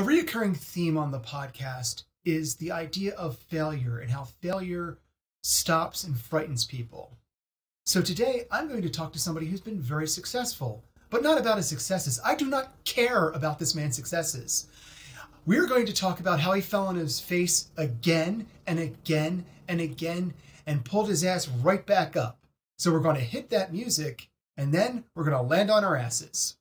A recurring theme on the podcast is the idea of failure and how failure stops and frightens people. So today I'm going to talk to somebody who's been very successful, but not about his successes. I do not care about this man's successes. We're going to talk about how he fell on his face again and again and again and pulled his ass right back up. So we're going to hit that music and then we're going to land on our asses.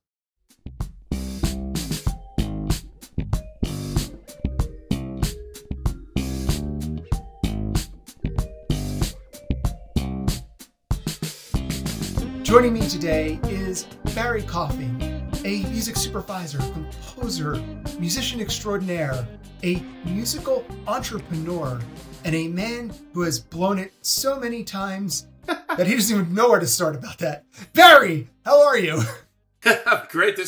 Joining me today is Barry Coffing, a music supervisor, composer, musician extraordinaire, a musical entrepreneur, and a man who has blown it so many times that he doesn't even know where to start about that. Barry, how are you? Great.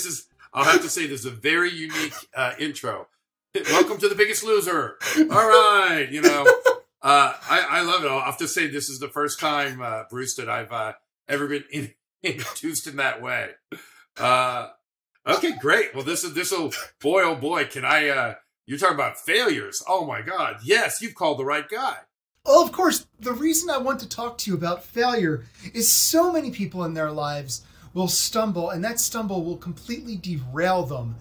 I'll have to say, this is a very unique intro. Welcome to The Biggest Loser. All right. I love it. I'll have to say, this is the first time, Bruce, that I've ever been introduced in that way. Okay, great. Well, this'll, boy, oh boy, you're talking about failures. Oh my God. Yes, you've called the right guy. Well, of course, the reason I want to talk to you about failure is so many people in their lives will stumble, and that stumble will completely derail them.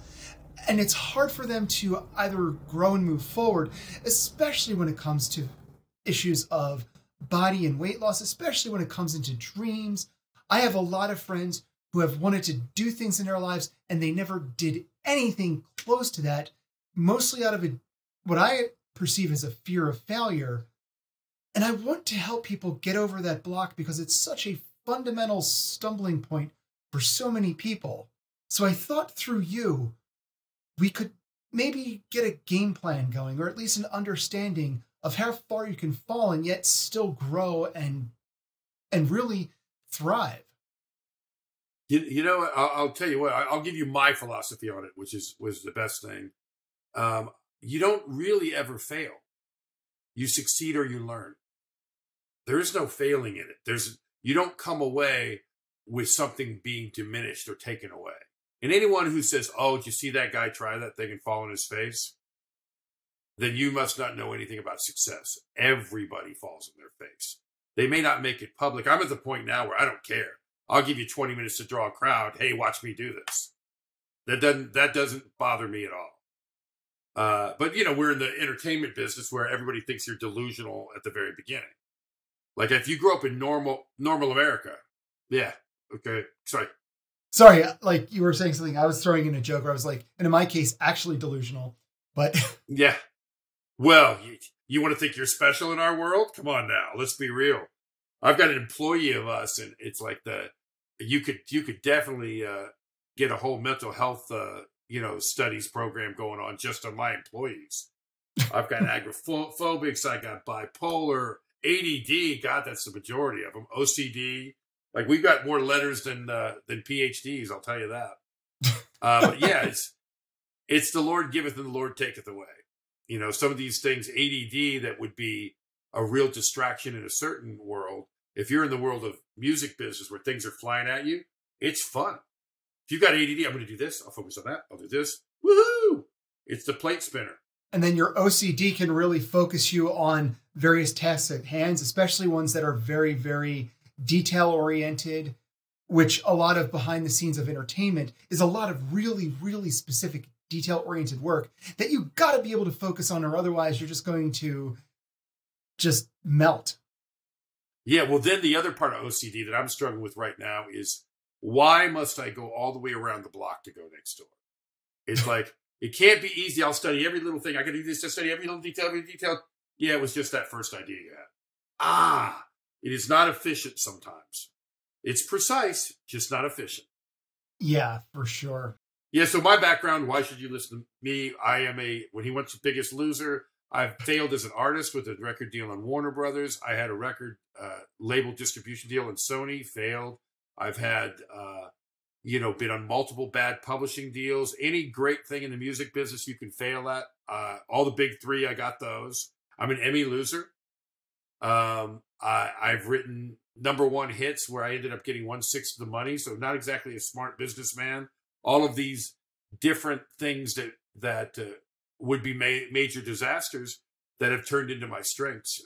And it's hard for them to either grow and move forward, especially when it comes to issues of body and weight loss, especially when it comes into dreams. I have a lot of friends who have wanted to do things in their lives and they never did anything close to that, mostly out of what I perceive as a fear of failure. And I want to help people get over that block because it's such a fundamental stumbling point for so many people. So I thought through you, we could maybe get a game plan going, or at least an understanding of how far you can fall and yet still grow and really thrive. You know what? I'll tell you what. I'll give you my philosophy on it, which was the best thing. You don't really ever fail. You succeed or you learn. There is no failing in it. You don't come away with something being diminished or taken away. And anyone who says, "Oh, did you see that guy try that thing and fall on his face?" then you must not know anything about success. Everybody falls on their face. They may not make it public. I'm at the point now where I don't care. I'll give you 20 minutes to draw a crowd. Hey, watch me do this. That doesn't bother me at all. But we're in the entertainment business where everybody thinks you're delusional at the very beginning. Like if you grew up in normal America. Yeah. Okay. Sorry. Like you were saying something. I was throwing in a joke where I was like, and in my case, actually delusional, but yeah. Well, you want to think you're special in our world? Come on now. Let's be real. I've got an employee of us, and it's like you could definitely get a whole mental health studies program going on just on my employees. I've got agoraphobics, I got bipolar, ADD. God, that's the majority of them. OCD. Like we've got more letters than PhDs. I'll tell you that. But yeah, it's the Lord giveth and the Lord taketh away. Some of these things, ADD, that would be a real distraction in a certain world. If you're in the world of music business where things are flying at you, it's fun. If you've got ADD, I'm going to do this. I'll focus on that. I'll do this. Woohoo! It's the plate spinner. And then your OCD can really focus you on various tasks at hand, especially ones that are very, very detail-oriented, which a lot of behind the scenes of entertainment is a lot of really, really specific detail-oriented work that you got to be able to focus on, or otherwise you're just going to just melt. Yeah, well, then the other part of OCD that I'm struggling with right now is, why must I go all the way around the block to go next door? It's like, it can't be easy. I'll study every little thing. I can do this to study every little detail, Yeah, it was just that first idea you had. It is not efficient sometimes. It's precise, just not efficient. Yeah, for sure. Yeah, so my background, why should you listen to me? When he went to Biggest Loser, I've failed as an artist with a record deal on Warner Brothers. I had a record label distribution deal in Sony, failed. I've had, been on multiple bad publishing deals. Any great thing in the music business you can fail at. All the big three, I got those. I'm an Emmy loser. I've written #1 hits where I ended up getting 1/6 of the money. So not exactly a smart businessman. All of these different things that that would be major disasters that have turned into my strengths.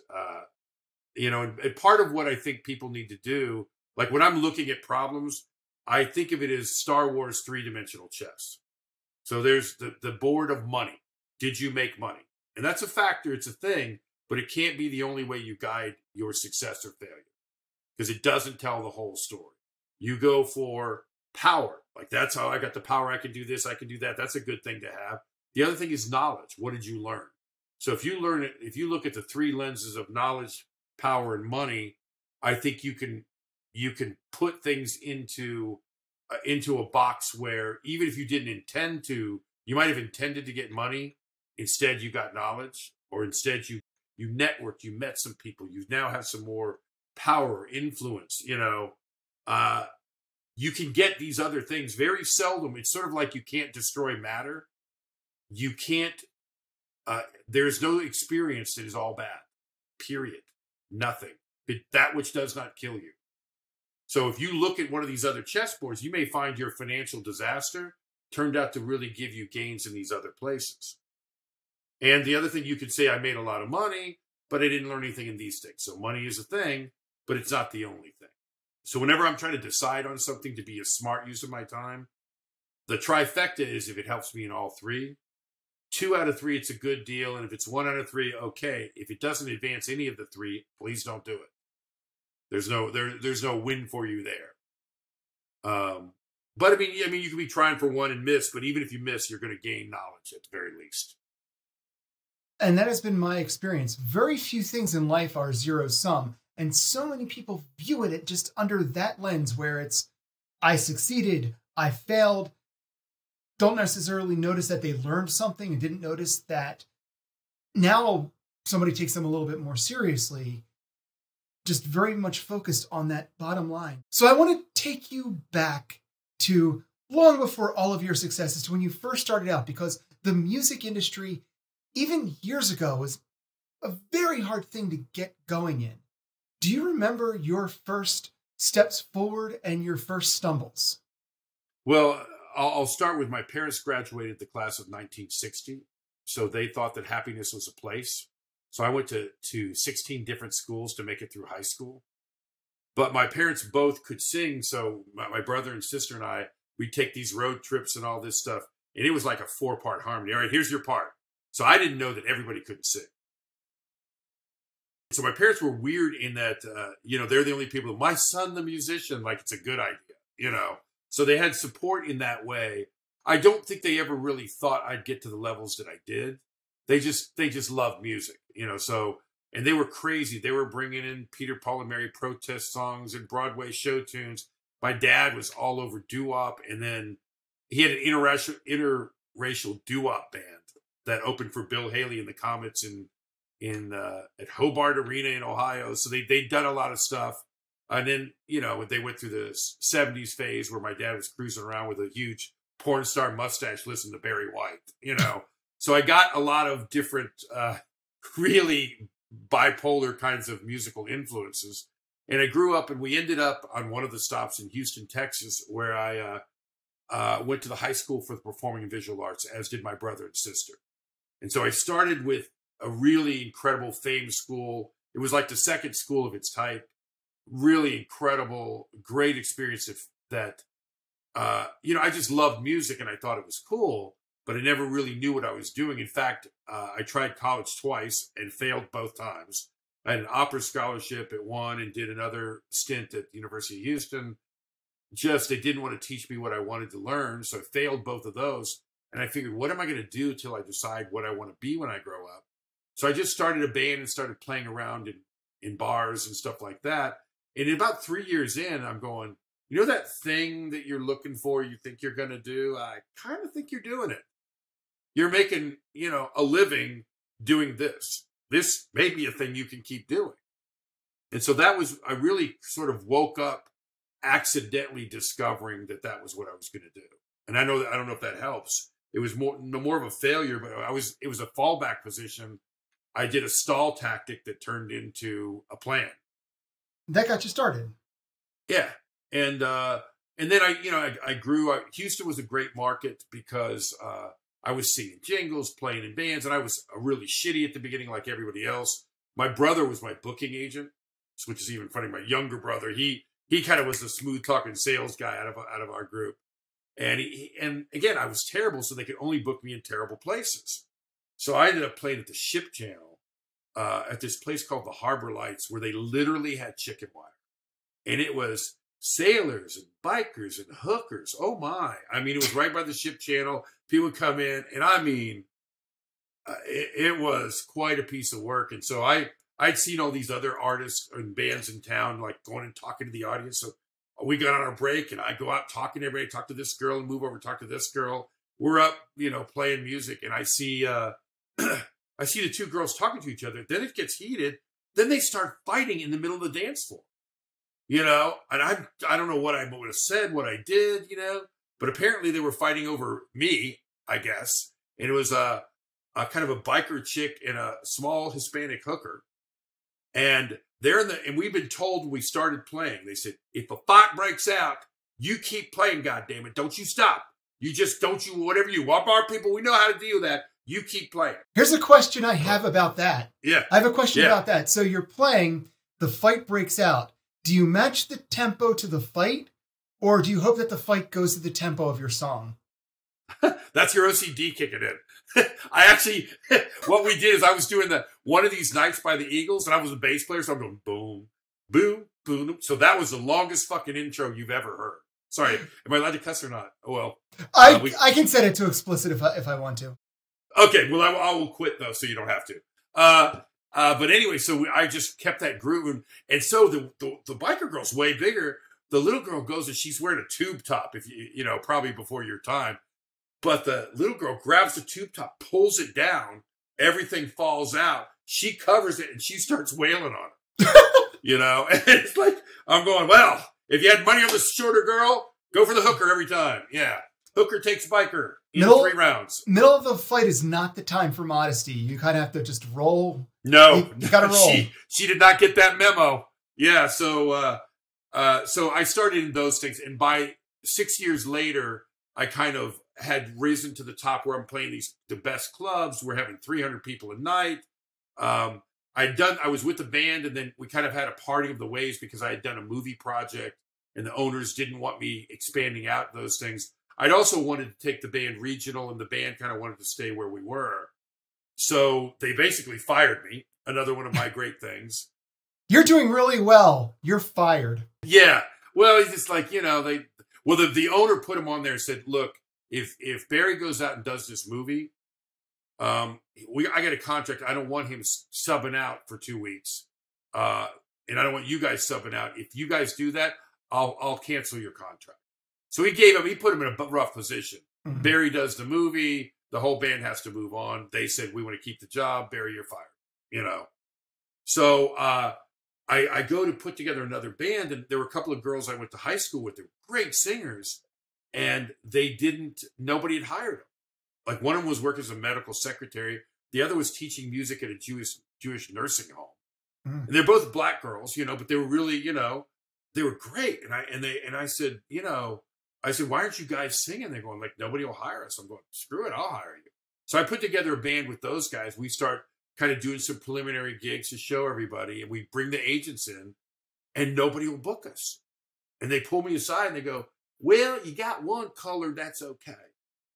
And part of what I think people need to do, like when I'm looking at problems, I think of it as Star Wars 3-dimensional chess. So there's the board of money. Did you make money? And that's a factor. It's a thing, but it can't be the only way you guide your success or failure, because it doesn't tell the whole story. You go for power. Like, that's how I got the power. I can do this. I can do that. That's a good thing to have. The other thing is knowledge. What did you learn? So if you learn it, if you look at the 3 lenses of knowledge, power, and money, I think you can put things into a box where even if you didn't intend to, you might have intended to get money. Instead, you got knowledge, or instead you networked, you met some people, you now have some more power, influence, you can get these other things very seldom. It's sort of like you can't destroy matter. You can't, there's no experience that is all bad, period. Nothing. That which does not kill you. So if you look at one of these other chessboards, you may find your financial disaster turned out to really give you gains in these other places. And the other thing, you could say, I made a lot of money, but I didn't learn anything in these things. So money is a thing, but it's not the only thing. So whenever I'm trying to decide on something to be a smart use of my time, the trifecta is if it helps me in all 3. 2 out of 3, it's a good deal. And if it's 1 out of 3, okay. If it doesn't advance any of the 3, please don't do it. There's no win for you there. But I mean, you could be trying for 1 and miss, but even if you miss, you're going to gain knowledge at the very least. And that has been my experience. Very few things in life are zero sum. And so many people view it just under that lens where it's, I succeeded, I failed. Don't necessarily notice that they learned something and didn't notice that now somebody takes them a little bit more seriously. Just very much focused on that bottom line. So I want to take you back to long before all of your successes, to when you first started out, because the music industry, even years ago, was a very hard thing to get going in. Do you remember your first steps forward and your first stumbles? Well, I'll start with my parents graduated the class of 1960. So they thought that happiness was a place. So I went to 16 different schools to make it through high school. But my parents both could sing. So my brother and sister and I, we'd take these road trips and all this stuff. And it was like a 4-part harmony. All right, here's your part. So I didn't know that everybody couldn't sing. So my parents were weird in that, they're the only people, my son, the musician, like it's a good idea, So they had support in that way. I don't think they ever really thought I'd get to the levels that I did. They just loved music, so, and they were crazy. They were bringing in Peter, Paul and Mary protest songs and Broadway show tunes. My dad was all over doo-wop, and then he had an interracial doo-wop band that opened for Bill Haley and the Comets at Hobart Arena in Ohio. So they'd done a lot of stuff. And then, they went through the 70s phase where my dad was cruising around with a huge porn star mustache listening to Barry White, So I got a lot of different, really bipolar kinds of musical influences. And I grew up, and we ended up on one of the stops in Houston, Texas, where I went to the high school for the performing and visual arts, as did my brother and sister. And so I started with a really incredible famed school. It was like the second school of its type. Really incredible, great experience that I just loved music and I thought it was cool, but I never really knew what I was doing. In fact, I tried college twice and failed both times. I had an opera scholarship at one and did another stint at the University of Houston. They didn't want to teach me what I wanted to learn, so I failed both of those. And I figured, what am I going to do till I decide what I want to be when I grow up? So I just started a band and started playing around in bars and stuff like that. And about 3 years in, I'm going, that thing that you're looking for, you think you're going to do? I kind of think you're doing it. You're making, a living doing this. This may be a thing you can keep doing. And so I really sort of woke up accidentally discovering that was what I was going to do. And I don't know if that helps. It was more of a failure, but it was a fallback position. I did a stall tactic that turned into a plan. That got you started. Yeah. And then I grew. Houston was a great market because I was singing jingles, playing in bands, and I was really shitty at the beginning like everybody else. My brother was my booking agent, which is even funny. My younger brother, he kind of was the smooth talking sales guy out of our group. And and again, I was terrible, so they could only book me in terrible places. So I ended up playing at the Ship Channel at this place called the Harbor Lights, where they literally had chicken wire. And it was sailors and bikers and hookers. Oh my. I mean, it was right by the Ship Channel. People would come in, and I mean, it was quite a piece of work. And so I'd seen all these other artists and bands in town, like going and talking to the audience. So we got on our break, and I go out talking to everybody, talk to this girl, and move over and talk to this girl. We're up, playing music, and I see I see the two girls talking to each other. Then it gets heated. Then they start fighting in the middle of the dance floor. And I don't know what I would have said, what I did, but apparently they were fighting over me, I guess. And it was a kind of a biker chick and a small Hispanic hooker. And and we've been told when we started playing, they said, if a fight breaks out, you keep playing, goddammit. Don't you stop. Whatever you want our people, we know how to deal with that. You keep playing. Here's a question I have about that. Yeah. I have a question about that. So you're playing, the fight breaks out. Do you match the tempo to the fight, or do you hope that the fight goes to the tempo of your song? That's your OCD kicking in. I actually, what we did is I was doing one of these nights by the Eagles, and I was a bass player, so I'm going boom, boom, boom. So that was the longest fucking intro you've ever heard. Sorry, am I allowed to cuss or not? Oh, well. I can set it to explicit if I want to. Okay, well, I will quit, though, so you don't have to. But anyway, so I just kept that groove. And so the biker girl's way bigger. The little girl goes, and she's wearing a tube top, if probably before your time. But the little girl grabs the tube top, pulls it down, everything falls out. She covers it, and she starts wailing on it. And it's like, I'm going, well, if you had money on the shorter girl, go for the hooker every time. Yeah. Hooker takes biker in 3 rounds. Middle of the fight is not the time for modesty. You kind of have to just roll. No. You got to roll. She did not get that memo. Yeah. So I started in those things. And by 6 years later, I kind of had risen to the top where I'm playing the best clubs. We're having 300 people a night. I was with the band, and then we kind of had a parting of the ways because I had done a movie project, and the owners didn't want me expanding out those things. I'd also wanted to take the band regional, and the band kind of wanted to stay where we were. So they basically fired me. Another one of my great things. You're doing really well. You're fired. Yeah. Well, it's just like, the owner put him on there and said, look, if Barry goes out and does this movie, I got a contract. I don't want him subbing out for 2 weeks. And I don't want you guys subbing out. If you guys do that, I'll cancel your contract. So he put him in a rough position. Mm-hmm. Barry does the movie. The whole band has to move on. They said, we want to keep the job. Barry, you're fired, So I go to put together another band, and there were a couple of girls I went to high school with. They were great singers, and nobody had hired them. Like, one of them was working as a medical secretary. The other was teaching music at a Jewish nursing home. Mm. And they're both black girls, but they were really, they were great. And I said, why aren't you guys singing? They're going, like, nobody will hire us. I'm going, screw it, I'll hire you. So I put together a band with those guys. We start kind of doing some preliminary gigs to show everybody, and we bring the agents in, and nobody will book us. And they pull me aside, and they go, well, you got one colored, that's okay.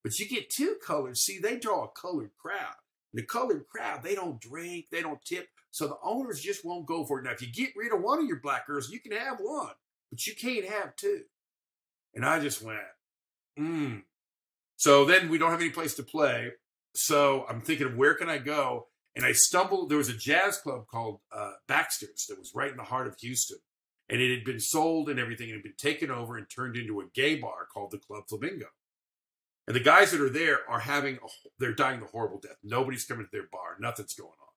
But you get 2 colored. See, they draw a colored crowd. And the colored crowd, they don't drink, they don't tip. So the owners just won't go for it. Now, if you get rid of one of your black girls, you can have one, but you can't have 2. And I just went, So then we don't have any place to play. So I'm thinking of where can I go? And I stumbled. There was a jazz club called Baxter's that was right in the heart of Houston. And it had been sold and everything. It had been taken over and turned into a gay bar called the Club Flamingo. And the guys that are there are they're dying a horrible death. Nobody's coming to their bar. Nothing's going on.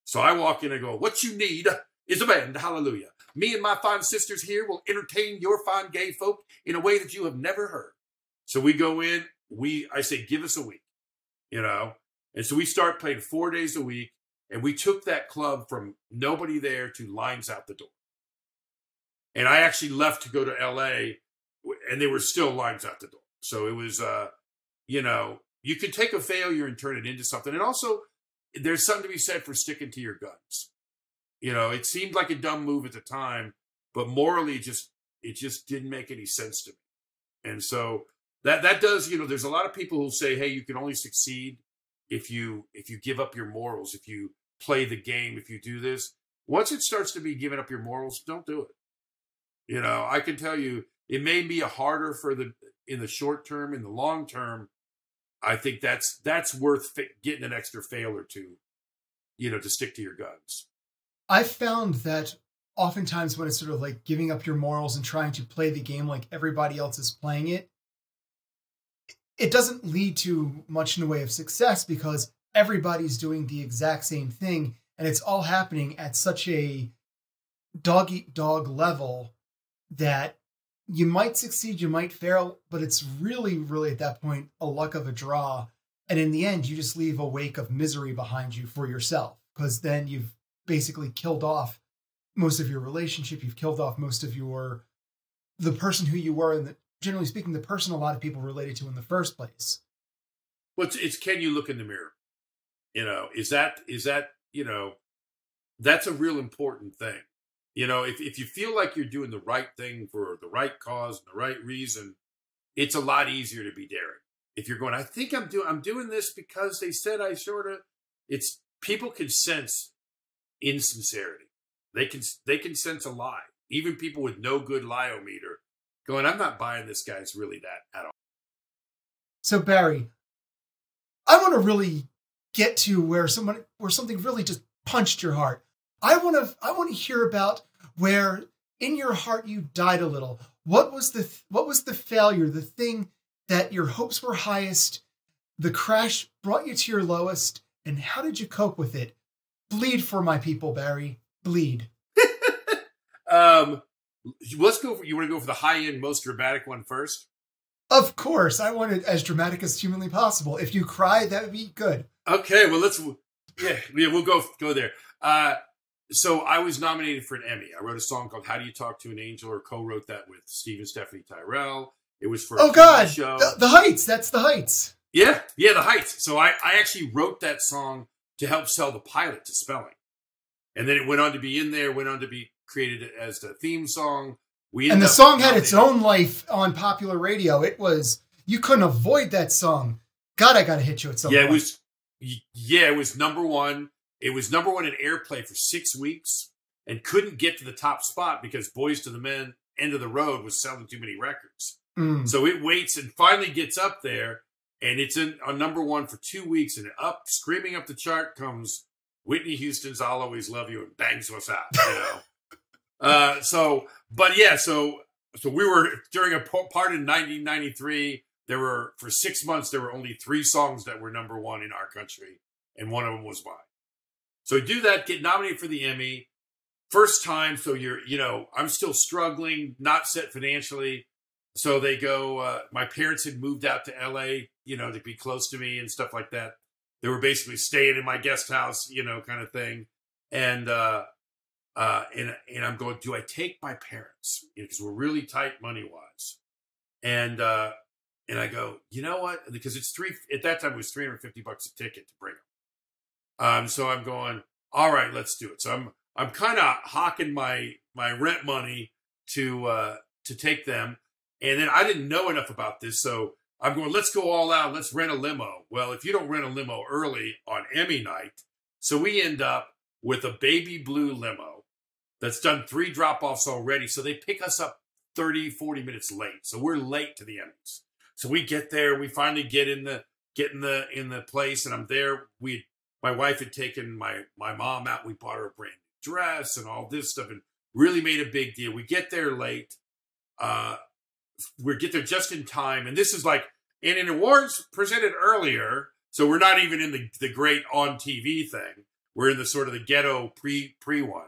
So I walk in and go, what you need is a band. Hallelujah. Me and my fine sisters here will entertain your fine gay folk in a way that you have never heard. So we go in. I say, give us a week, And so we start playing 4 days a week. And we took that club from nobody there to lines out the door. And I actually left to go to LA, and there were still lines out the door. So it was, you can take a failure and turn it into something. And also, there's something to be said for sticking to your guns. You know, it seemed like a dumb move at the time, but morally, it just didn't make any sense to me. And so that does, you know, there's a lot of people who say, hey, you can only succeed if you give up your morals, if you play the game, if you do this. Once it starts to be giving up your morals, don't do it. You know, I can tell you, it may be harder in the short term. In the long term, I think that's worth getting an extra fail or two, you know, to stick to your guns. I've found that oftentimes when it's sort of like giving up your morals and trying to play the game like everybody else is playing it, it doesn't lead to much in the way of success because everybody's doing the exact same thing and it's all happening at such a dog-eat-dog level that you might succeed, you might fail, but it's really, really at that point a luck of a draw. And in the end, you just leave a wake of misery behind you for yourself because then you've basically killed off most of your relationship. You've killed off most of the person who you were, and generally speaking, the person a lot of people related to in the first place. Well, it's can you look in the mirror? You know, is that, you know, that's a real important thing. You know, if you feel like you're doing the right thing for the right cause and the right reason, it's a lot easier to be daring. If you're going, I think I'm doing this because they said I sort of, it's people can sense insincerity. They can sense a lie. Even people with no good lie-o-meter going, I'm not buying this guy's really that at all. So Barry, I want to really get to where something really just punched your heart. I want to hear about where in your heart you died a little. What was the failure, the thing that your hopes were highest, the crash brought you to your lowest, and how did you cope with it? Bleed for my people, Barry. Bleed. Let's go you want to go for the high-end, most dramatic one first? Of course. I want it as dramatic as humanly possible. If you cry, that would be good. Okay, well, we'll go there. So I was nominated for an Emmy. I wrote a song called How Do You Talk to an Angel, or co-wrote that with Steve and Stephanie Tyrell. It was for a TV show. The Heights. That's The Heights. Yeah, The Heights. So I actually wrote that song to help sell the pilot to Spelling. And then it went on to be in there, went on to be created as the theme song. And the song had its own life on popular radio. You couldn't avoid that song. God, I got to hit you at some point. It was number one. It was number one in airplay for 6 weeks and couldn't get to the top spot because Boys to the Men, End of the Road was selling too many records. So it waits and finally gets up there, and it's on number one for 2 weeks, and screaming up the chart comes Whitney Houston's I'll Always Love You and bangs us out, you know. So we were, during a part in 1993, for 6 months, there were only 3 songs that were number one in our country, and one of them was mine. So do that, get nominated for the Emmy, first time, so I'm still struggling, not set financially. So they go, my parents had moved out to LA, to be close to me and stuff like that. They were basically staying in my guest house, kind of thing. And I'm going, do I take my parents? Because we're really tight money-wise. And I go, you know what? Because at that time it was $350 a ticket to bring them. So I'm going, all right, let's do it. So I'm kind of hawking my rent money to take them. And then I didn't know enough about this. So I'm going, let's go all out. Let's rent a limo. Well, if you don't rent a limo early on Emmy night, so we end up with a baby blue limo that's done 3 drop-offs already. So they pick us up 30, 40 minutes late. So we're late to the Emmys. So we get there, we finally get in the place, and I'm there. My wife had taken my mom out. We bought her a brand new dress and all this stuff and really made a big deal. We get there late. We get there just in time. And this is like, in an awards presented earlier, so we're not even in the great on TV thing. We're in the sort of the ghetto pre one.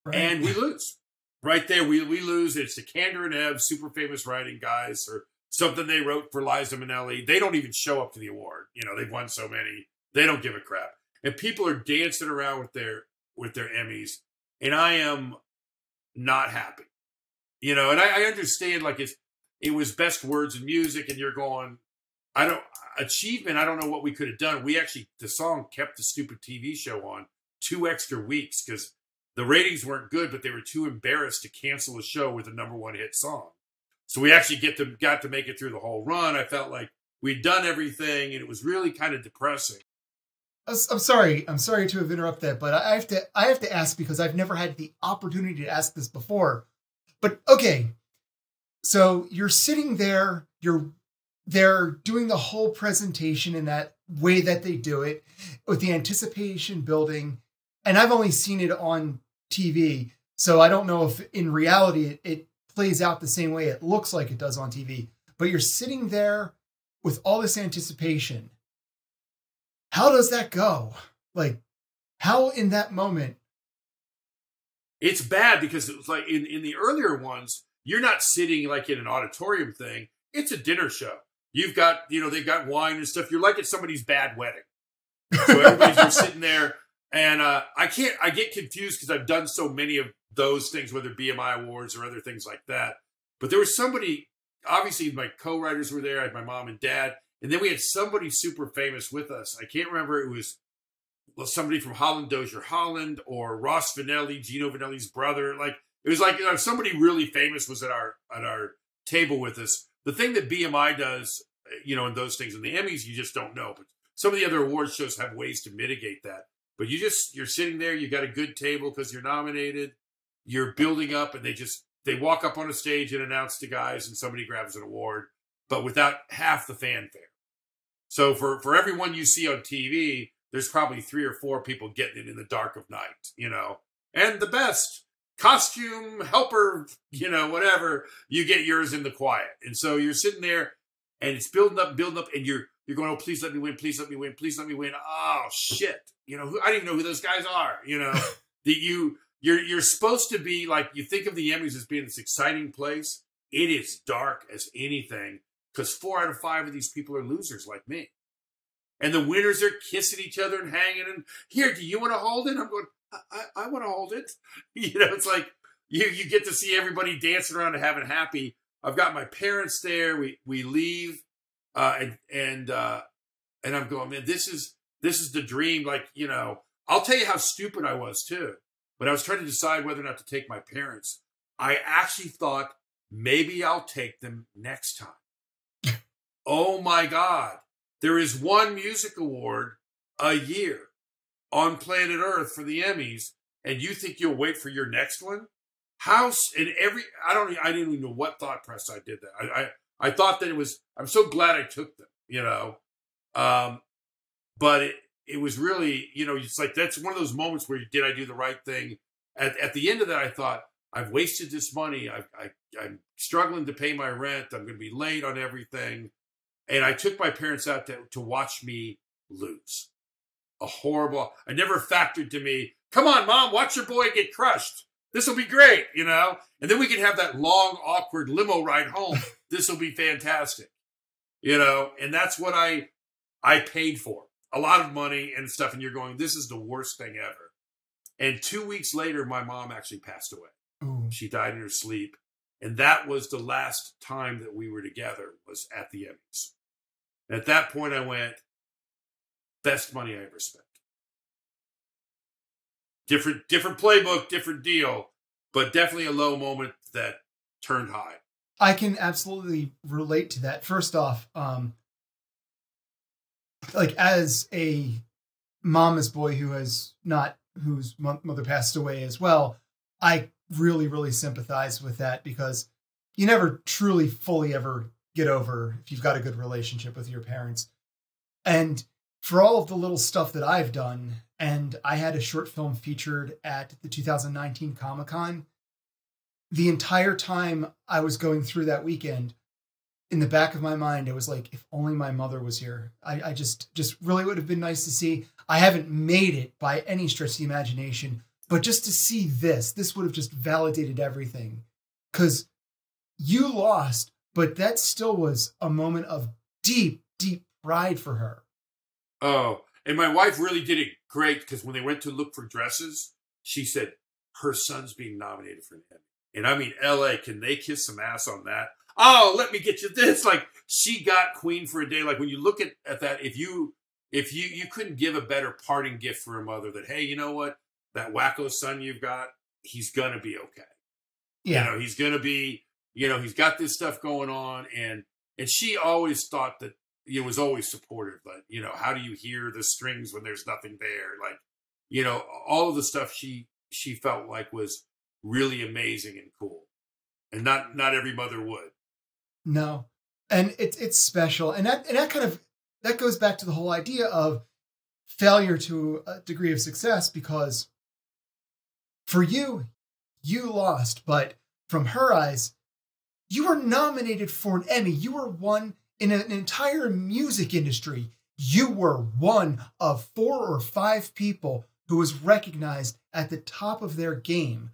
Right. And we lose. Right there, we lose. It's the Kander and Ebb, super famous writing guys, or something they wrote for Liza Minnelli. They don't even show up to the award. They've won so many. They don't give a crap. And people are dancing around with their Emmys. And I am not happy. And I understand, like, it was best words and music, and you're going, achievement. I don't know what we could have done. The song kept the stupid TV show on 2 extra weeks because the ratings weren't good, but they were too embarrassed to cancel a show with a #1 hit song. So we actually got to make it through the whole run. I felt like we'd done everything, and it was really kind of depressing. I'm sorry to have interrupted that, but I have to ask because I've never had the opportunity to ask this before. But okay, so you're sitting there, they're doing the whole presentation in that way that they do it, with the anticipation building, and I've only seen it on TV, so I don't know if in reality it plays out the same way it looks like it does on TV. But you're sitting there with all this anticipation. How does that go? Like, how in that moment? It's bad because it was like in the earlier ones, you're not sitting like in an auditorium thing. It's a dinner show. You've got, they've got wine and stuff. You're like at somebody's bad wedding. So everybody's just sitting there. And I get confused because I've done so many of those things, whether BMI awards or other things like that. But there was somebody, obviously my co-writers were there. I had my mom and dad. And then we had somebody super famous with us. I can't remember. It was somebody from Holland Dozier Holland or Ross Vanelli, Gino Vanelli's brother. Like, it was like somebody really famous was at our table with us. The thing that BMI does, in those things, and the Emmys, you just don't know. But some of the other award shows have ways to mitigate that. But you're sitting there, you got a good table because you're nominated, you're building up, and they walk up on a stage and announce the guys, and somebody grabs an award, but without half the fanfare. So for everyone you see on TV, there's probably 3 or 4 people getting it in the dark of night, and the best costume helper, whatever, you get yours in the quiet. And so you're sitting there and it's building up, and you're going, oh, please let me win, please let me win, please let me win. Oh shit. I don't even know who those guys are, that you're supposed to be like, you think of the Emmys as being this exciting place. It is dark as anything because 4 out of 5 of these people are losers like me. And the winners are kissing each other and hanging. And here, do you want to hold it? I'm going, I want to hold it. It's like you get to see everybody dancing around and having happy. I've got my parents there. We leave, and I'm going, man, this is the dream. Like, I'll tell you how stupid I was too. When I was trying to decide whether or not to take my parents, I actually thought maybe I'll take them next time. Oh my God. There is one music award a year on planet Earth for the Emmys, and you think you'll wait for your next one? I didn't even know what thought process I did that. I thought that I'm so glad I took them, but it was really, it's like, that's one of those moments where did I do the right thing? At the end of that, I thought, I've wasted this money. I'm struggling to pay my rent. I'm going to be late on everything. And I took my parents out to watch me lose. I never factored to me, come on, Mom, watch your boy get crushed. This will be great, And then we can have that long, awkward limo ride home. This will be fantastic, And that's what I paid for. A lot of money and stuff. And you're going, this is the worst thing ever. And 2 weeks later, my mom actually passed away. Ooh. She died in her sleep. And that was the last time that we were together, was at the Emmys. And at that point, I went, best money I ever spent. Different playbook, different deal, but definitely a low moment that turned high. I can absolutely relate to that. First off, like as a mama's boy whose mother passed away as well, I really, really sympathize with that because you never truly fully ever get over if you've got a good relationship with your parents. And for all of the little stuff that I've done, and I had a short film featured at the 2019 Comic-Con, the entire time I was going through that weekend, in the back of my mind, it was like, if only my mother was here. I just really would have been nice to see. I haven't made it by any stretch of the imagination, but just to see this would have just validated everything. Because you lost, but that still was a moment of deep, deep pride for her. Oh, and my wife really did it great because when they went to look for dresses, she said, her son's being nominated for an Emmy. And I mean, LA, can they kiss some ass on that? oh, let me get you this. Like, she got Queen for a Day. Like, when you look at that, if you couldn't give a better parting gift for a mother that, hey, you know what? That wacko son you've got, he's going to be okay. Yeah. You know, he's going to be, you know, he's got this stuff going on. And she always thought that, you know, was always supportive. But, you know, how do you hear the strings when there's nothing there? Like, you know, all of the stuff she felt like was really amazing and cool. And not every mother would. No. And it's special. And that kind of, that goes back to the whole idea of failure to a degree of success, because for you, you lost, but from her eyes, you were nominated for an Emmy. You were one in an entire music industry. You were one of 4 or 5 people who was recognized at the top of their game.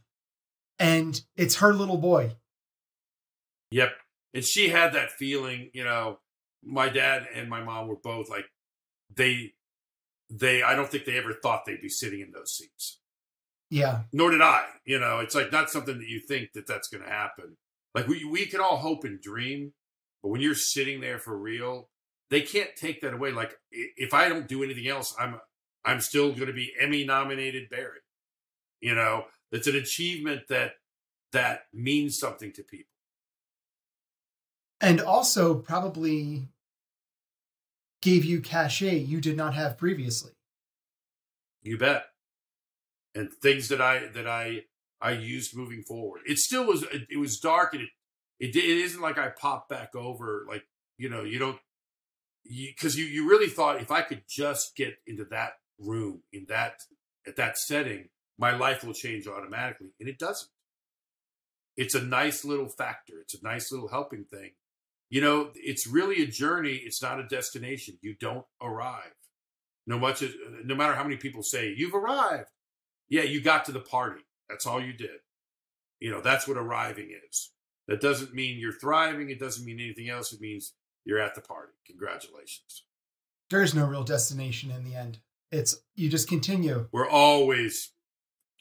And it's her little boy. Yep. And she had that feeling, you know, my dad and my mom were both like, I don't think they ever thought they'd be sitting in those seats. Yeah. Nor did I. You know, it's like not something that you think that that's going to happen. Like we can all hope and dream, but when you're sitting there for real, they can't take that away. Like if I don't do anything else, I'm still going to be Emmy nominated Barry. You know, it's an achievement that means something to people. And also probably gave you cachet you did not have previously. You bet. And things that I used moving forward. It still was, it was dark, and it isn't like I popped back over. Like, you know, you don't, because you really thought if I could just get into that room at that setting, my life will change automatically. And it doesn't. It's a nice little factor. It's a nice little helping thing. You know, it's really a journey. It's not a destination. You don't arrive. No matter how many people say, you've arrived. Yeah, you got to the party. That's all you did. You know, that's what arriving is. That doesn't mean you're thriving. It doesn't mean anything else. It means you're at the party. Congratulations. There's no real destination in the end. You just continue. We're always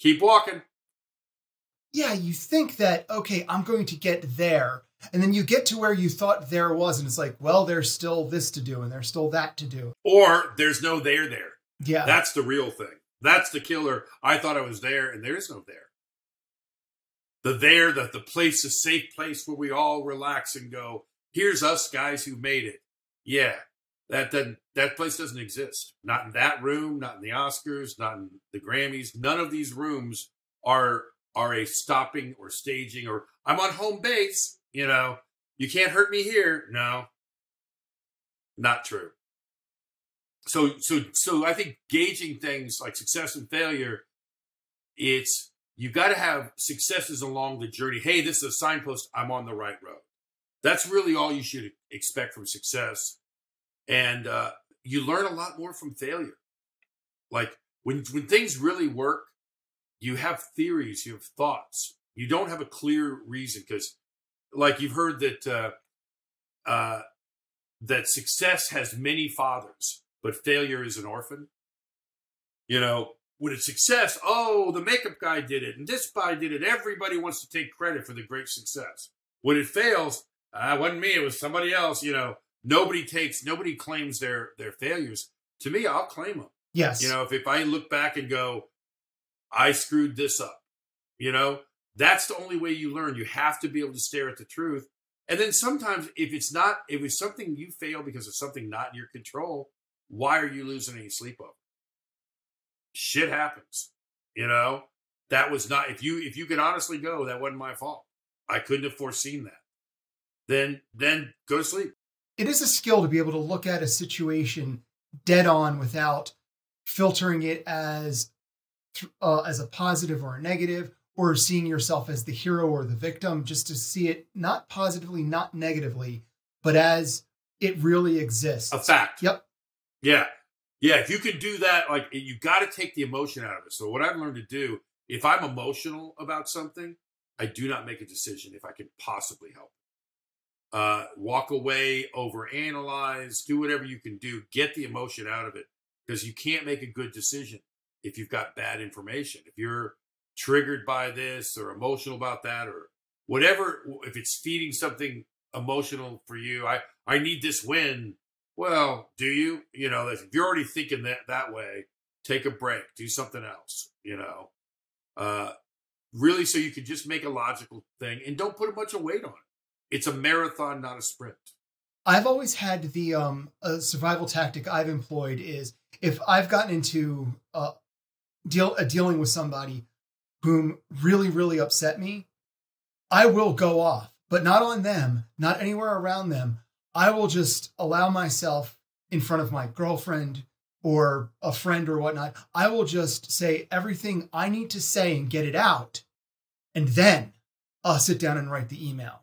keep walking. Yeah, you think that, okay, I'm going to get there. And then you get to where you thought there was, and it's like, well, there's still this to do, and there's still that to do. Or there's no there. Yeah. That's the real thing. That's the killer. I thought I was there, and there is no there. The place, a safe place where we all relax and go, here's us guys who made it. Yeah, that place doesn't exist. Not in that room, not in the Oscars, not in the Grammys. None of these rooms are a stopping or staging or I'm on home base. You know, you can't hurt me here. No, not true. So I think gauging things like success and failure, you got to have successes along the journey. Hey, this is a signpost. I'm on the right road. That's really all you should expect from success. And you learn a lot more from failure. Like when things really work, you have theories, you have thoughts. You don't have a clear reason because, like you've heard that that success has many fathers, but failure is an orphan. You know, when it's success, oh, the makeup guy did it, and this guy did it. Everybody wants to take credit for the great success. When it fails, it wasn't me, it was somebody else. You know, nobody claims their failures. To me, I'll claim them. Yes. You know, if I look back and go, I screwed this up, you know, that's the only way you learn. You have to be able to stare at the truth. And then sometimes if it's something you fail because of something not in your control, why are you losing any sleep over? Shit happens. You know, that was not, if you can honestly go, that wasn't my fault. I couldn't have foreseen that. Then go to sleep. It is a skill to be able to look at a situation dead on without filtering it as a positive or a negative, or seeing yourself as the hero or the victim, just to see it not positively, not negatively, but as it really exists. A fact. Yep. Yeah. Yeah. If you can do that, like you got to take the emotion out of it. So what I've learned to do, if I'm emotional about something, I do not make a decision if I can possibly help it. Walk away, overanalyze, do whatever you can do, get the emotion out of it, because you can't make a good decision if you've got bad information. If you're triggered by this or emotional about that or whatever, if it's feeding something emotional for you. I need this win. Well, do you? You know, if you're already thinking that way, take a break, do something else, you know. Really, so you can just make a logical thing and don't put a bunch of weight on it. It's a marathon, not a sprint. I've always had the a survival tactic I've employed is if I've gotten into dealing with somebody whom really upset me, I will go off, but not on them, not anywhere around them. I will just allow myself in front of my girlfriend or a friend or whatnot. I will just say everything I need to say and get it out. And then I'll sit down and write the email.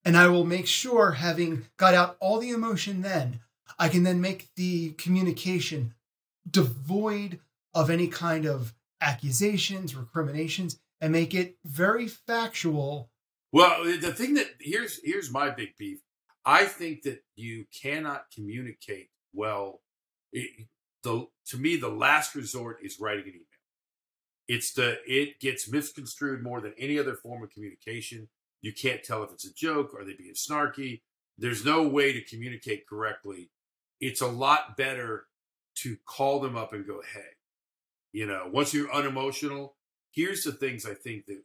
And I will make sure, having got out all the emotion, then I can then make the communication devoid of any kind of accusations, recriminations, and make it very factual. Well, the thing that here's my big beef. I think that you cannot communicate well. To me, the last resort is writing an email. It gets misconstrued more than any other form of communication. You can't tell if it's a joke or they being snarky. There's no way to communicate correctly. It's a lot better to call them up and go, hey, you know, once you're unemotional, here's the things I think that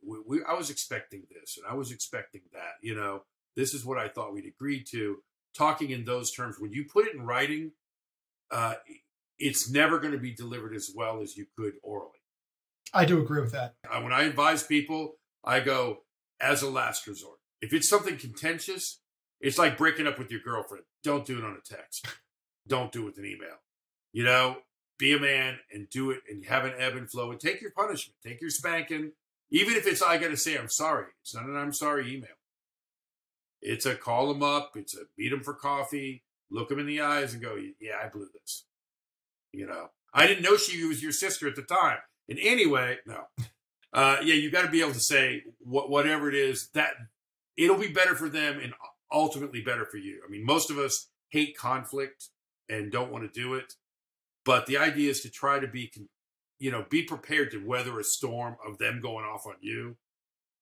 I was expecting this and I was expecting that, you know, this is what I thought we'd agreed to. Talking in those terms, when you put it in writing, it's never going to be delivered as well as you could orally. I do agree with that. When I advise people, I go, as a last resort. If it's something contentious, it's like breaking up with your girlfriend. Don't do it on a text. Don't do it with an email. You know, be a man and do it and have an ebb and flow and take your punishment. Take your spanking. Even if it's, I got to say, I'm sorry. It's not an I'm sorry email. It's a call them up. It's a meet them for coffee. Look them in the eyes and go, yeah, I blew this. You know, I didn't know she was your sister at the time. And anyway, no. Yeah, you got to be able to say whatever it is, that it'll be better for them and ultimately better for you. I mean, most of us hate conflict and don't want to do it. But the idea is to try to be, you know, be prepared to weather a storm of them going off on you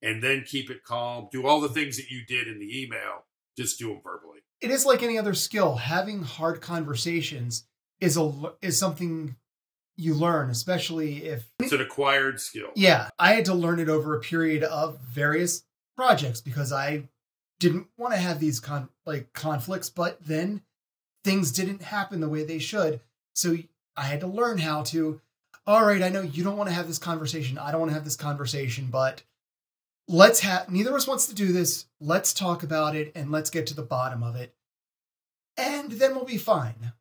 and then keep it calm. Do all the things that you did in the email, just do them verbally. It is like any other skill. Having hard conversations is something you learn, especially if it's an acquired skill. Yeah, I had to learn it over a period of various projects because I didn't want to have these conflicts, but then things didn't happen the way they should. So I had to learn how to, all right, I know you don't want to have this conversation. I don't want to have this conversation, but neither of us wants to do this. Let's talk about it and let's get to the bottom of it. And then we'll be fine.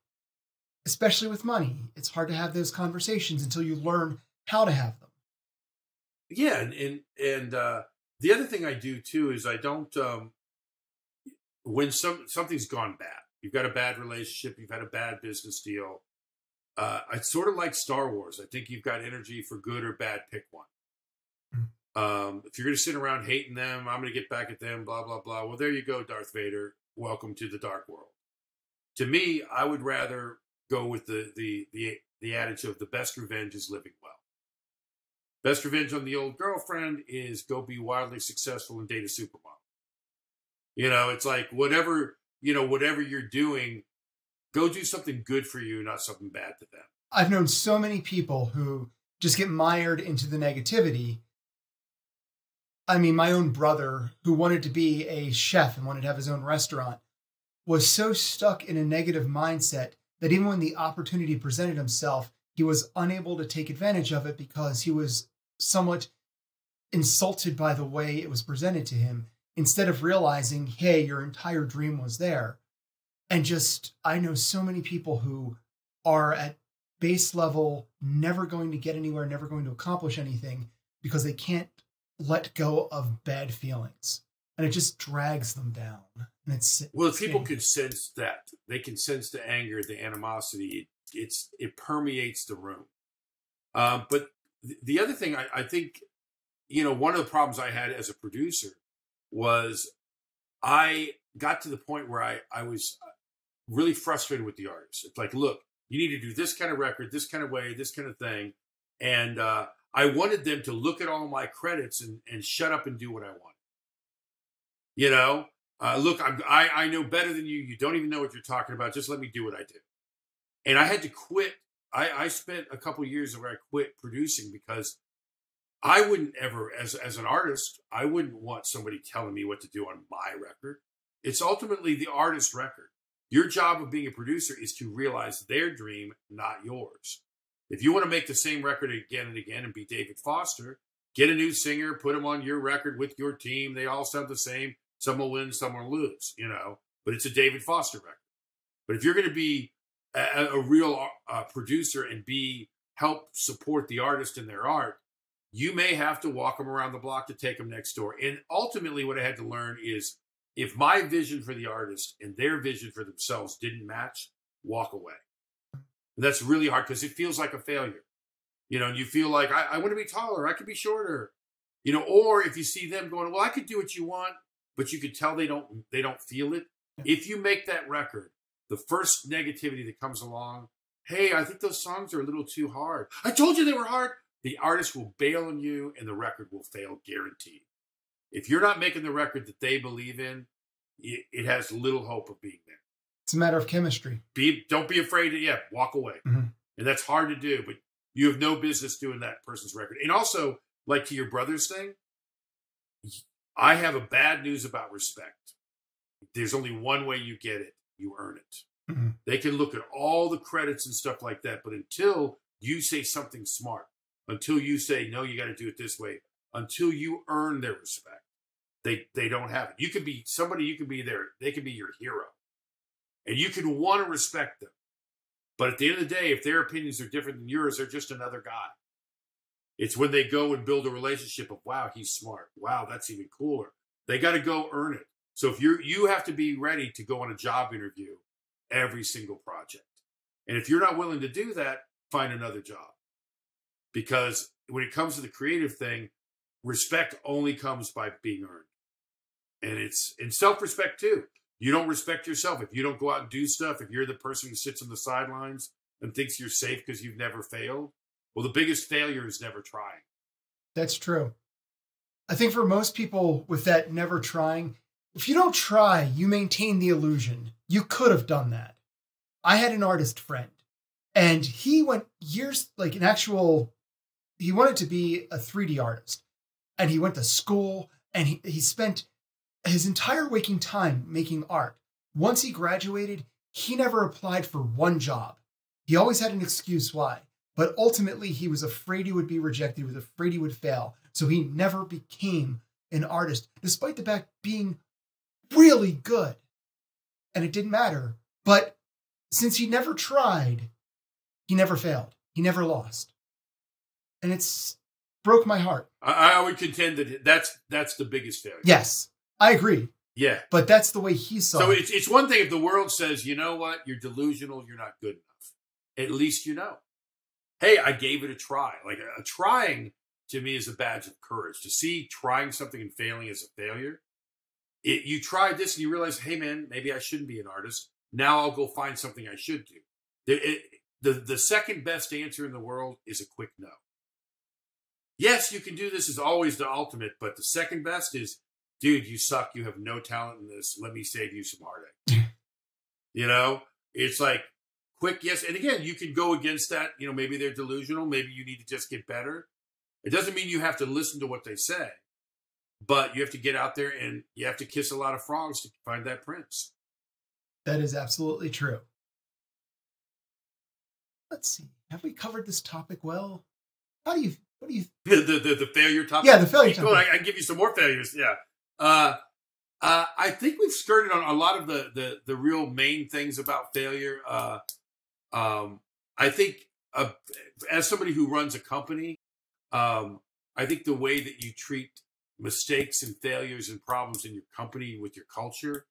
Especially with money. It's hard to have those conversations until you learn how to have them. Yeah. And the other thing I do too is I don't, when something's gone bad, you've got a bad relationship, you've had a bad business deal. It's sort of like Star Wars. I think you've got energy for good or bad, pick one. If you're going to sit around hating them, I'm going to get back at them, blah, blah, blah. Well, there you go, Darth Vader. Welcome to the dark world. To me, I would rather go with the adage of the best revenge is living well. Best revenge on the old girlfriend is go be wildly successful and date a supermodel. You know, it's like whatever you're doing, go do something good for you, not something bad to them. I've known so many people who just get mired into the negativity. I mean, my own brother, who wanted to be a chef and wanted to have his own restaurant, was so stuck in a negative mindset that even when the opportunity presented himself, he was unable to take advantage of it because he was somewhat insulted by the way it was presented to him, instead of realizing, hey, your entire dream was there. And I know so many people who are at base level, never going to get anywhere, never going to accomplish anything because they can't let go of bad feelings. And it just drags them down. And people can sense that. They can sense the anger, the animosity. It permeates the room. But the other thing I think, you know, one of the problems I had as a producer was I got to the point where I was really frustrated with the artists. It's like, look, you need to do this kind of record, this kind of way, this kind of thing. And I wanted them to look at all my credits and shut up and do what I want. You know, look, I know better than you. You don't even know what you're talking about. Just let me do what I do. And I had to quit. I spent a couple of years where I quit producing because I wouldn't ever, as an artist, I wouldn't want somebody telling me what to do on my record. It's ultimately the artist's record. Your job of being a producer is to realize their dream, not yours. If you want to make the same record again and again and be David Foster, get a new singer, put them on your record with your team. They all sound the same. Some will win, some will lose, you know, but it's a David Foster record. But if you're going to be a real producer and help support the artist in their art, you may have to walk them around the block to take them next door. And ultimately what I had to learn is if my vision for the artist and their vision for themselves didn't match, walk away. And that's really hard because it feels like a failure. You know, and you feel like, I want to be taller, I could be shorter. You know, or if you see them going, well, I could do what you want, but you could tell they don't feel it. If you make that record, the first negativity that comes along, hey, I think those songs are a little too hard. I told you they were hard. The artist will bail on you and the record will fail, guaranteed. If you're not making the record that they believe in, it has little hope of being there. It's a matter of chemistry. Don't be afraid to, walk away. Mm-hmm. And that's hard to do, but you have no business doing that person's record. And also, like to your brother's thing, I have a bad news about respect. There's only one way you get it. You earn it. Mm-hmm. They can look at all the credits and stuff like that, but until you say something smart, until you say, no, you got to do it this way, until you earn their respect, they don't have it. You could be somebody, you can be there, they can be your hero. And you can want to respect them. But at the end of the day, if their opinions are different than yours, they're just another guy. It's when they go and build a relationship of, wow, he's smart. Wow, that's even cooler. They got to go earn it. So if you have to be ready to go on a job interview every single project. And if you're not willing to do that, find another job. Because when it comes to the creative thing, respect only comes by being earned. And it's in self-respect too. You don't respect yourself. If you don't go out and do stuff, if you're the person who sits on the sidelines and thinks you're safe because you've never failed, well, the biggest failure is never trying. That's true. I think for most people with that never trying, if you don't try, you maintain the illusion. You could have done that. I had an artist friend, and he went years, like he wanted to be a 3D artist, and he went to school, and he spent his entire waking time making art. Once he graduated, he never applied for one job. He always had an excuse why, but ultimately he was afraid he would be rejected, he was afraid he would fail. So he never became an artist, despite the fact being really good. And it didn't matter. But since he never tried, he never failed. He never lost. And it's broke my heart. I would contend that that's the biggest failure. Yes. I agree. Yeah. But that's the way he saw it. So it's one thing if the world says, you know what, you're delusional, you're not good enough. At least you know. Hey, I gave it a try. Like a trying to me is a badge of courage. To see trying something and failing as a failure. You tried this and you realize, hey man, maybe I shouldn't be an artist. Now I'll go find something I should do. The second best answer in the world is a quick no. Yes, you can do this is always the ultimate, but the second best is, dude, you suck. You have no talent in this. Let me save you some heartache. You know, it's like quick yes. And again, you can go against that. You know, maybe they're delusional. Maybe you need to just get better. It doesn't mean you have to listen to what they say, but you have to get out there and you have to kiss a lot of frogs to find that prince. That is absolutely true. Let's see. Have we covered this topic well? What do you the failure topic? Yeah, the failure topic. I can give you some more failures. Yeah. I think we've skirted on a lot of the real main things about failure. I think as somebody who runs a company, I think the way that you treat mistakes and failures and problems in your company with your culture,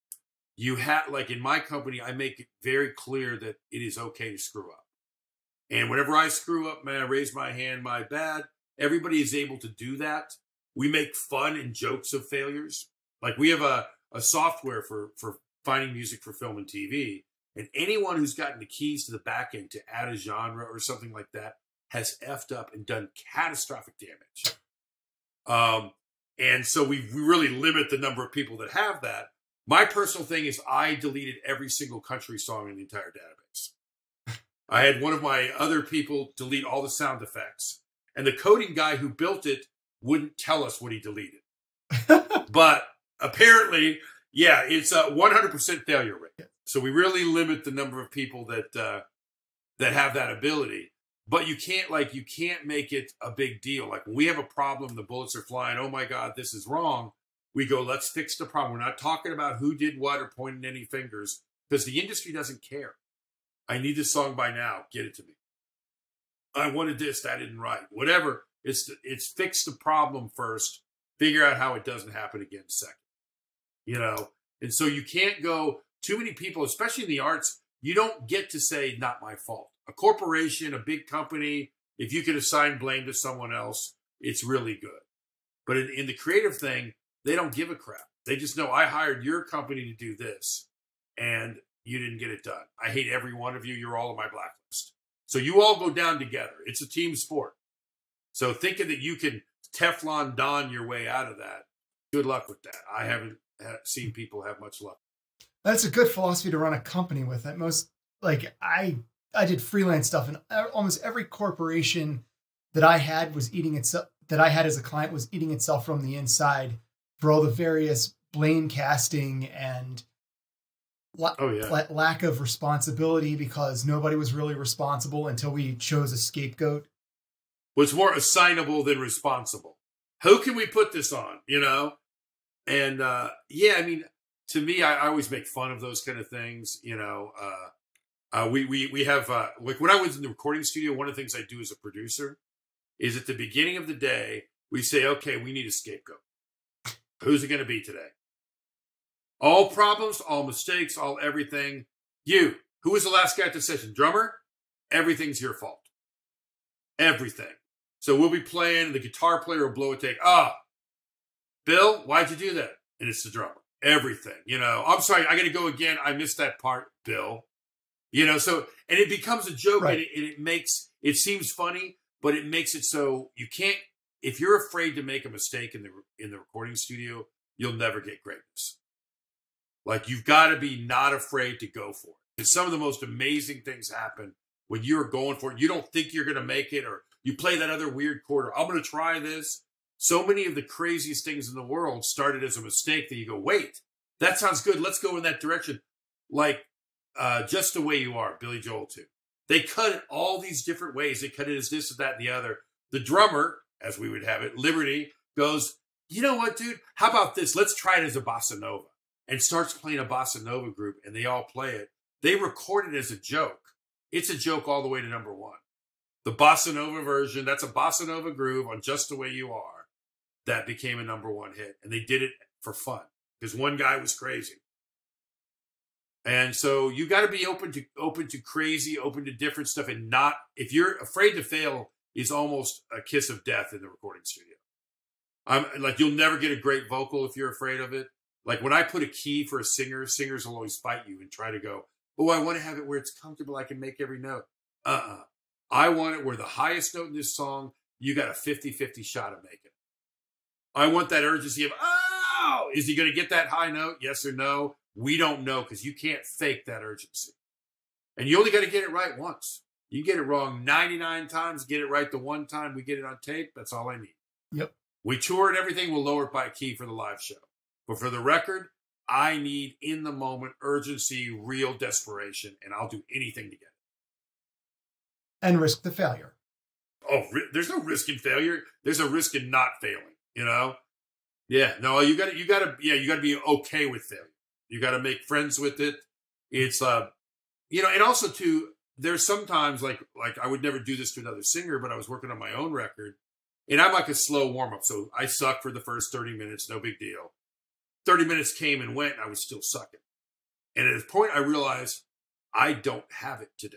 you have, like in my company, I make it very clear that it is okay to screw up. And whenever I screw up, man, I raise my hand, my bad. Everybody is able to do that. We make fun and jokes of failures. Like we have a software for finding music for film and TV. And anyone who's gotten the keys to the back end to add a genre or something like that has effed up and done catastrophic damage. And so we really limit the number of people that have that. My personal thing is I deleted every single country song in the entire database. I had one of my other people delete all the sound effects. And the coding guy who built it wouldn't tell us what he deleted. But apparently, yeah, it's a 100% failure rate. So we really limit the number of people that have that ability. But you can't make it a big deal. Like when we have a problem, the bullets are flying. Oh my God, this is wrong. We go, let's fix the problem. We're not talking about who did what or pointing any fingers because the industry doesn't care. I need this song by now. Get it to me. I wanted this. That didn't write. Whatever. It's fix the problem first. Figure out how it doesn't happen again second. You know? And so you can't go, too many people, especially in the arts, you don't get to say, not my fault. A corporation, a big company, if you can assign blame to someone else, it's really good. But in the creative thing, they don't give a crap. They just know I hired your company to do this, and you didn't get it done. I hate every one of you. You're all on my blacklist. So you all go down together. It's a team sport. So thinking that you can Teflon Don your way out of that, good luck with that. I haven't seen people have much luck. That's a good philosophy to run a company with. I did freelance stuff, and almost every corporation that I had was eating itself. That I had as a client was eating itself from the inside for all the various blame casting and lack of responsibility because nobody was really responsible until we chose a scapegoat. Was more assignable than responsible. Who can we put this on? You know, and yeah, I mean, to me, I always make fun of those kind of things. You know, we have like when I was in the recording studio, one of the things I do as a producer is at the beginning of the day we say, okay, we need a scapegoat. Who's it going to be today? All problems, all mistakes, all everything. You. Who was the last guy at the session? Drummer? Everything's your fault. Everything. So we'll be playing, and the guitar player will blow a take. Bill, why'd you do that? And it's the drummer. Everything. You know, I'm sorry, I got to go again. I missed that part, Bill. You know, so, and it becomes a joke, right. And it seems funny, but it makes it so you can't, if you're afraid to make a mistake in the recording studio, you'll never get greatness. Like you've got to be not afraid to go for it. Because some of the most amazing things happen when you're going for it. You don't think you're going to make it, or you play that other weird chord, or I'm going to try this. So many of the craziest things in the world started as a mistake that you go, wait, that sounds good. Let's go in that direction. Like Just the Way You Are, Billy Joel too. They cut it all these different ways. They cut it as this, that, and the other. The drummer, as we would have it, Liberty, goes, you know what, dude? How about this? Let's try it as a bossa nova. And starts playing a bossa nova group, and they all play it. They record it as a joke. It's a joke all the way to number one. The bossa nova version, that's a bossa nova groove on Just the Way You Are. That became a number one hit. And they did it for fun because one guy was crazy. And so you got to be open to crazy, open to different stuff, and not, if you're afraid to fail, is almost a kiss of death in the recording studio. Like you'll never get a great vocal if you're afraid of it. Like when I put a key for a singer, singers will always fight you and try to go, oh, I want to have it where it's comfortable. I can make every note. I want it where the highest note in this song, you got a 50-50 shot of making it. I want that urgency of, oh, is he going to get that high note? Yes or no? We don't know because you can't fake that urgency. And you only got to get it right once. You get it wrong 99 times, get it right the one time we get it on tape. That's all I need. Yep. We tour and everything. We'll lower it by a key for the live show. But for the record, I need in the moment urgency, real desperation, and I'll do anything to get it. And risk the failure. Oh, there's no risk in failure. There's a risk in not failing, you know? Yeah, no, you gotta be okay with failure. You gotta make friends with it. It's you know, and also too, there's sometimes like I would never do this to another singer, but I was working on my own record, and I'm like a slow warm-up. So I suck for the first 30 minutes, no big deal. 30 minutes came and went, and I was still sucking. And at a point, I realized I don't have it today.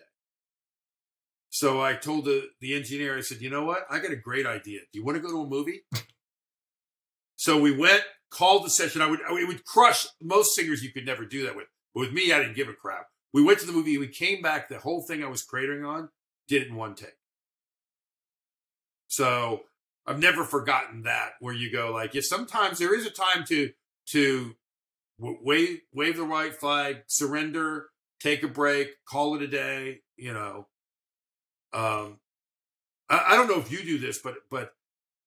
So I told the engineer, I said, you know what? I got a great idea. Do you want to go to a movie? So we went, called the session. It would crush most singers. You could never do that with. But with me, I didn't give a crap. We went to the movie. We came back. The whole thing I was cratering on, did it in one take. So I've never forgotten that, where you go like, yeah, sometimes there is a time to wave the white flag, surrender, take a break, call it a day. I don't know if you do this, but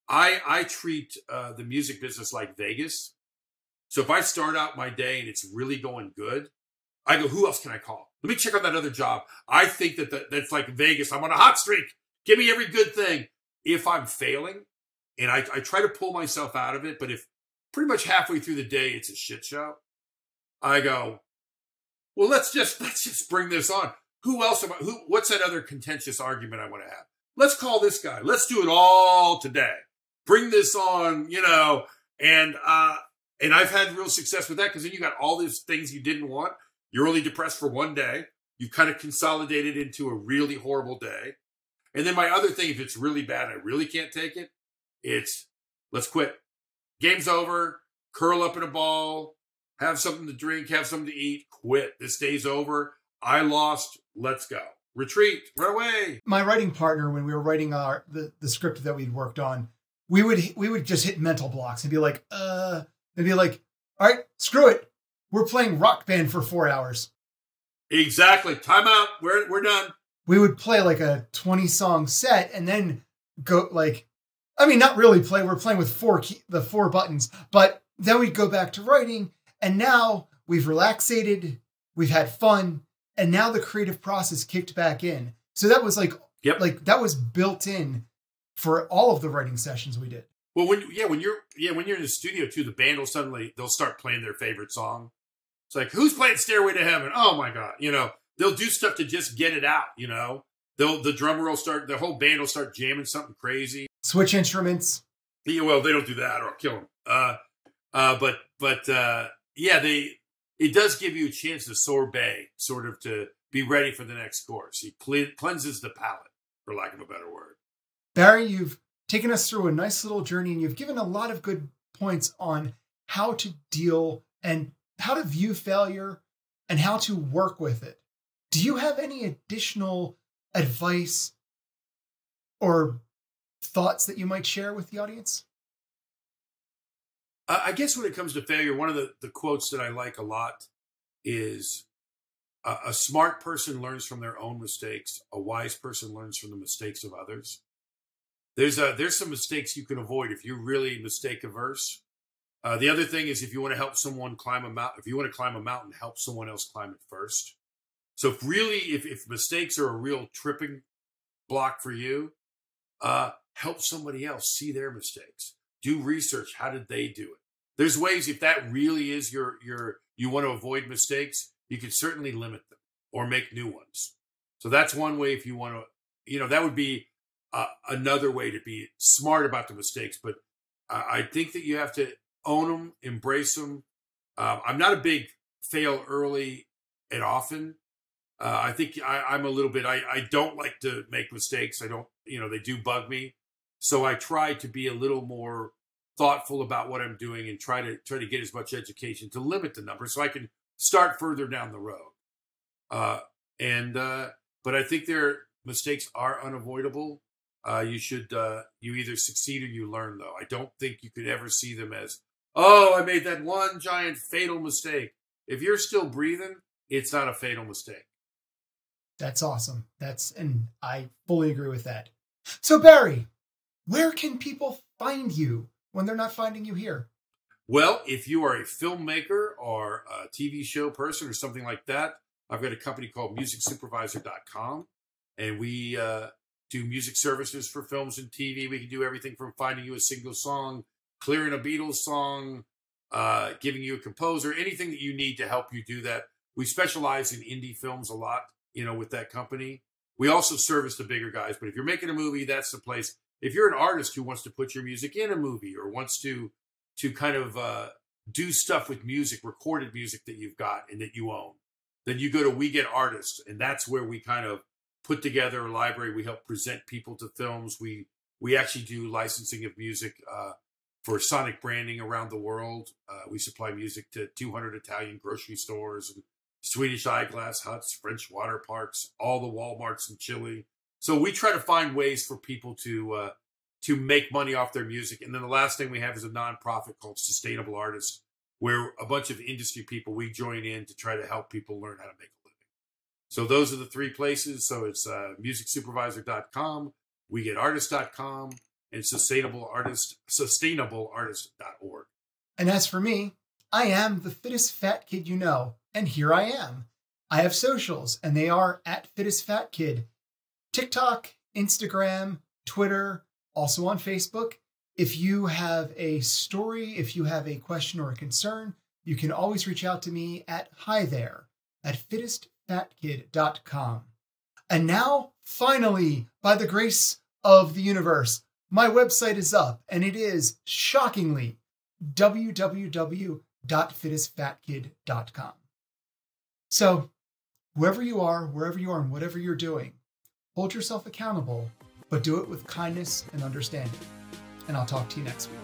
I treat the music business like Vegas. So if I start out my day and it's really going good, I go, who else can I call? Let me check on that other job. I think that's like Vegas. I'm on a hot streak. Give me every good thing. If I'm failing, and I try to pull myself out of it, but if pretty much halfway through the day it's a shit show, I go, well, let's just bring this on. Who else what's that other contentious argument I want to have? Let's call this guy. Let's do it all today. Bring this on, and I've had real success with that, because then you got all these things you didn't want. You're only depressed for one day. You kind of consolidated into a really horrible day. And then my other thing, if it's really bad, I really can't take it, it's let's quit. Game's over. Curl up in a ball. Have something to drink. Have something to eat. Quit. This day's over. I lost. Let's go. Retreat. Run away. My writing partner, when we were writing the script that we'd worked on, we would just hit mental blocks and be like, all right, screw it. We're playing Rock Band for 4 hours. Exactly. Time out. We're done. We would play like a 20-song set and then go not really play. We're playing with the four buttons, but then we'd go back to writing, and now we've relaxated, we've had fun, and now the creative process kicked back in. So that was that was built in for all of the writing sessions we did. Well, when you're in the studio too, the band they'll start playing their favorite song. It's like, who's playing Stairway to Heaven? Oh my God. They'll do stuff to just get it out. The drummer the whole band will start jamming something crazy. Switch instruments. Yeah, well, they don't do that, or I'll kill them. It does give you a chance to sorbet, sort of to be ready for the next course. He cleanses the palate, for lack of a better word. Barry, you've taken us through a nice little journey, and you've given a lot of good points on how to deal and how to view failure and how to work with it. Do you have any additional advice or thoughts that you might share with the audience? I guess when it comes to failure, one of the quotes that I like a lot is a smart person learns from their own mistakes. A wise person learns from the mistakes of others. There's some mistakes you can avoid if you're really mistake averse. The other thing is, if you want to help someone climb a mountain, help someone else climb it first. So if mistakes are a real tripping block for you, help somebody else see their mistakes. Do research. How did they do it? There's ways, if that really is you want to avoid mistakes, you can certainly limit them or make new ones. So that's one way. If you want to, that would be another way to be smart about the mistakes. But I think that you have to own them, embrace them. I'm not a big fail early and often. I think I'm a little bit, I don't like to make mistakes. I don't, they do bug me. So I try to be a little more thoughtful about what I'm doing and try to get as much education to limit the number so I can start further down the road. But I think mistakes are unavoidable. You either succeed or you learn, though. I don't think you could ever see them as, oh, I made that one giant fatal mistake. If you're still breathing, it's not a fatal mistake. That's awesome. And I fully agree with that. So Barry, where can people find you when they're not finding you here? Well, if you are a filmmaker or a TV show person or something like that, I've got a company called musicsupervisor.com, and we do music services for films and TV. We can do everything from finding you a single song, clearing a Beatles song, giving you a composer, anything that you need to help you do that. We specialize in indie films a lot, with that company. We also service the bigger guys, but if you're making a movie, that's the place. If you're an artist who wants to put your music in a movie or wants to kind of do stuff with music, recorded music that you've got and that you own, then you go to We Get Artists, and that's where we kind of put together a library. We help present people to films. We actually do licensing of music for sonic branding around the world. We supply music to 200 Italian grocery stores and Swedish eyeglass huts, French water parks, all the Walmarts in Chile. So we try to find ways for people to make money off their music. And then the last thing we have is a nonprofit called Sustainable Artists, where a bunch of industry people, we join in to try to help people learn how to make a living. So those are the three places. So it's musicsupervisor.com, wegetartist.com, and sustainableartist.org. And as for me, I am the fittest fat kid you know, and here I am. I have socials, and they are at fittestfatkid. TikTok, Instagram, Twitter, also on Facebook. If you have a story, if you have a question or a concern, you can always reach out to me at hi_there@fittestfatkid.com. And now, finally, by the grace of the universe, my website is up, and it is, shockingly, www.fittestfatkid.com. So, wherever you are, wherever you are, and whatever you're doing, hold yourself accountable, but do it with kindness and understanding. And I'll talk to you next week.